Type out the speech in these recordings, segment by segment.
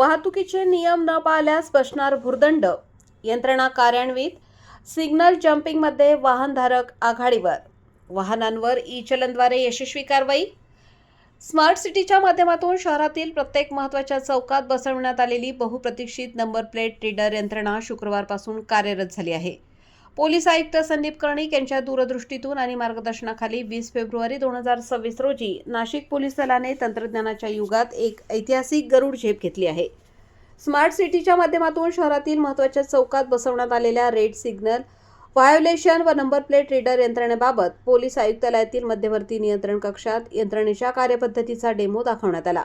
वाहतुकीचे नियम न पाळल्यास बसणार भुर्दंड. यंत्रणा कार्यान्वित. सिग्नल जम्पिंगमध्ये वाहनधारक आघाडीवर. वाहनांवर ई-चलनद्वारे यशस्वी कारवाई. स्मार्ट सिटीच्या माध्यमातून शहरातील प्रत्येक महत्त्वाच्या चौकात बसवण्यात आलेली बहुप्रतीक्षित नंबर प्लेट रीडर यंत्रणा शुक्रवारपासून कार्यरत झाली आहे. पोलीस आयुक्त संदीप कर्णिक यांच्या दूरदृष्टीतून आणि मार्गदर्शनाखाली 20 फेब्रुवारी 2026 रोजी नाशिक पोलीस दलाने तंत्रज्ञानाच्या युगात एक ऐतिहासिक गरुड झेप घेतली आहे. स्मार्ट सिटीच्या माध्यमातून शहरातील महत्त्वाच्या चौकात बसवण्यात आलेल्या रेड सिग्नल व्हायोलेशन व नंबर प्लेट रीडर यंत्रणेबाबत पोलीस आयुक्तालयातील मध्यवर्ती नियंत्रण कक्षात यंत्रणेच्या कार्यपद्धतीचा डेमो दाखवण्यात आला.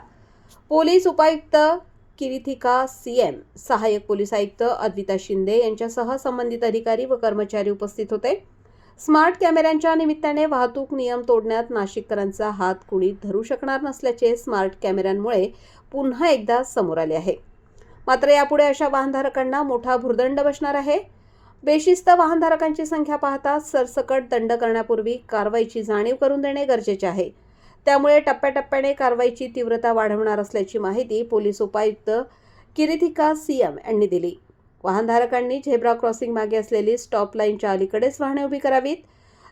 पोलीस उपायुक्त किरीथिका सीएम, सहाय्यक पोलीस आयुक्त अद्विता शिंदे यांच्यासह संबंधित अधिकारी व कर्मचारी उपस्थित होते. स्मार्ट कॅमेऱ्यांच्या निमित्ताने वाहतूक नियम तोडण्यात नाशिककरांचा हात कुणी धरू शकणार नसल्याचे स्मार्ट कॅमेऱ्यांमुळे पुन्हा एकदा समोर आले आहे. मात्र यापुढे अशा वाहनधारकांना मोठा भुर्दंड बसणार आहे. बेशिस्त वाहनधारकांची संख्या पाहता सरसकट दंड करण्यापूर्वी कारवाईची जाणीव करून देणे गरजेचे आहे. त्यामुळे टप्प्याटप्प्याने कारवाईची तीव्रता वाढवणार असल्याची माहिती पोलीस उपायुक्त किरीथिका सीएम यांनी दिली. वाहनधारकांनी झेब्रा क्रॉसिंग मागे असलेली स्टॉप लाईनच्या अलीकडेच वाहने उभी करावीत.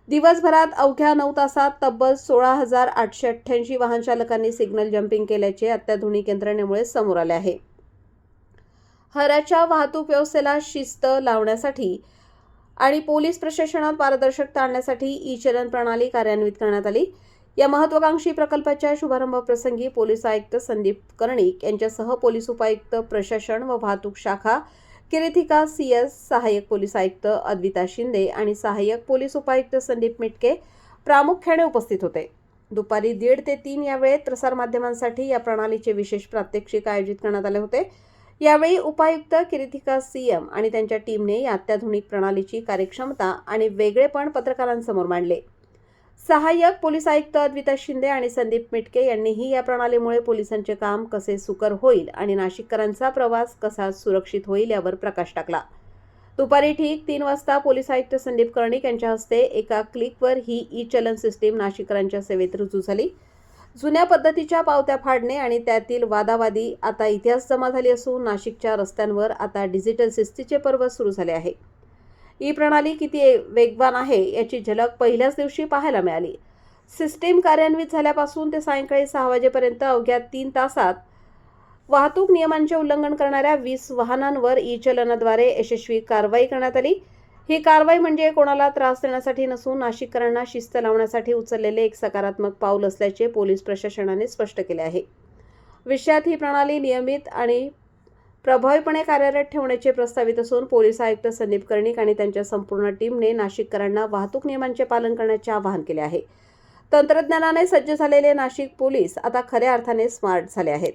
दिवसभरात अवघ्या 9 तासात तब्बल 16,888 वाहन चालकांनी सिग्नल जम्पिंग केल्याचे अत्याधुनिक यंत्रणेमुळे समोर आले आहे. शहराच्या वाहतूक व्यवस्थेला शिस्त लावण्यासाठी आणि पोलीस प्रशासनात पारदर्शकता आणण्यासाठी ई-चलन प्रणाली कार्यान्वित करण्यात आली. या महत्त्वाकांक्षी प्रकल्पाच्या शुभारंभ प्रसंगी पोलीस आयुक्त संदीप कर्णिक यांच्यासह पोलीस उपायुक्त प्रशासन व वाहतूक शाखा किरीथिका सीएस, सहाय्यक पोलीस आयुक्त अद्विता शिंदे आणि सहाय्यक पोलीस उपायुक्त संदीप मिटके प्रामुख्याने उपस्थित होते. दुपारी 1:30 ते 3 या वेळेत प्रसारमाध्यमांसाठी या प्रणालीचे विशेष प्रात्यक्षिक आयोजित करण्यात आले होते. यावेळी उपायुक्त किरीथिका सीएम आणि त्यांच्या टीमने या अत्याधुनिक प्रणालीची कार्यक्षमता आणि वेगळेपण पत्रकारांसमोर मांडले. सहाय्यक पोलीस आयुक्त अद्विता शिंदे आणि संदीप मिटके यांनीही या प्रणालीमुळे पोलिसांचे काम कसे सुकर होईल आणि नाशिककरांचा प्रवास कसा सुरक्षित होईल यावर प्रकाश टाकला. दुपारी ठीक 3 वाजता पोलीस आयुक्त संदीप कर्णिक यांच्या हस्ते एका क्लिकवर ही ई-चलन सिस्टीम नाशिककरांच्या सेवेत रुजू झाली. जुन्या पद्धतीच्या पावत्या फाडणे आणि त्यातील वादावादी आता इतिहास जमा झाली असून नाशिकच्या रस्त्यांवर आता डिजिटल शिस्तीचे पर्व सुरू झाले आहे. ही प्रणाली किती वेगवान आहे याची झलक पहिल्याच दिवशी पाहायला मिळाली. सिस्टीम कार्यान्वित झाल्यापासून ते सायंकाळी 6 वाजेपर्यंत अवघ्या 3 तासात वाहतूक नियमांचे उल्लंघन करणाऱ्या 20 वाहनांवर ई-चलनाद्वारे यशस्वी कारवाई करण्यात आली. ही कारवाई म्हणजे कोणाला त्रास देण्यासाठी नसून नाशिककरांना शिस्त लावण्यासाठी उचललेले एक सकारात्मक पाऊल असल्याचे पोलीस प्रशासनाने स्पष्ट केले आहे. विषयात ही प्रणाली नियमित आणि प्रभावीपणे कार्यरत ठेवण्याचे प्रस्तावित असून पोलीस आयुक्त संदीप कर्णिक आणि त्यांच्या संपूर्ण टीमने नाशिककरांना वाहतूक नियमांचे पालन करण्याचे आवाहन केले आहे. तंत्रज्ञानाने सज्ज झालेले नाशिक पोलीस आता खऱ्या अर्थाने स्मार्ट झाले आहेत.